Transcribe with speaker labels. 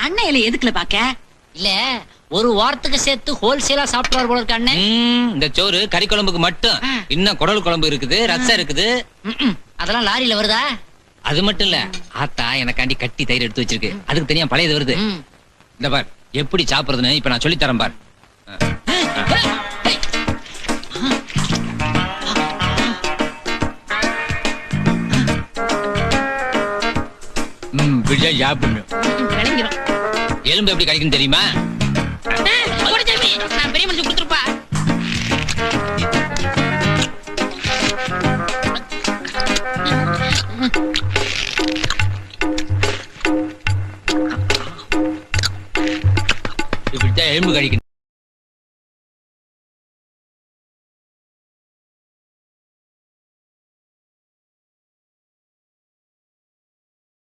Speaker 1: அண்ணன் இலை எதுக்குல பாக்க?
Speaker 2: இல்ல ஒரு வாரத்துக்கு சேர்த்து ஹோல்சேலா சாப்பிடுவார் போல இருக்க அண்ணன்.
Speaker 3: இந்த சோறு கறி குழம்புக்கு மட்டும். இன்னும் குடல் குழம்பு இருக்குது, ரசம் இருக்குது.
Speaker 2: அதெல்லாம் லாரியில வருதா?
Speaker 3: அது மட்டும் இல்ல, ஆத்தா எனக்காண்டி கட்டி தயிர் எடுத்து வச்சிருக்கு. அதுக்கு தனியா பழையது வருது. இந்த பார் எப்படி சாப்பிடுறதுன்னு இப்ப நான் சொல்லி தரேன் பார். எலும்பு எப்படி கிடைக்கும் தெரியுமா?
Speaker 2: பெரிய மனுஷன் கொடுத்துருப்பா.
Speaker 3: இப்படித்தான் எலும்பு கிடைக்கும்.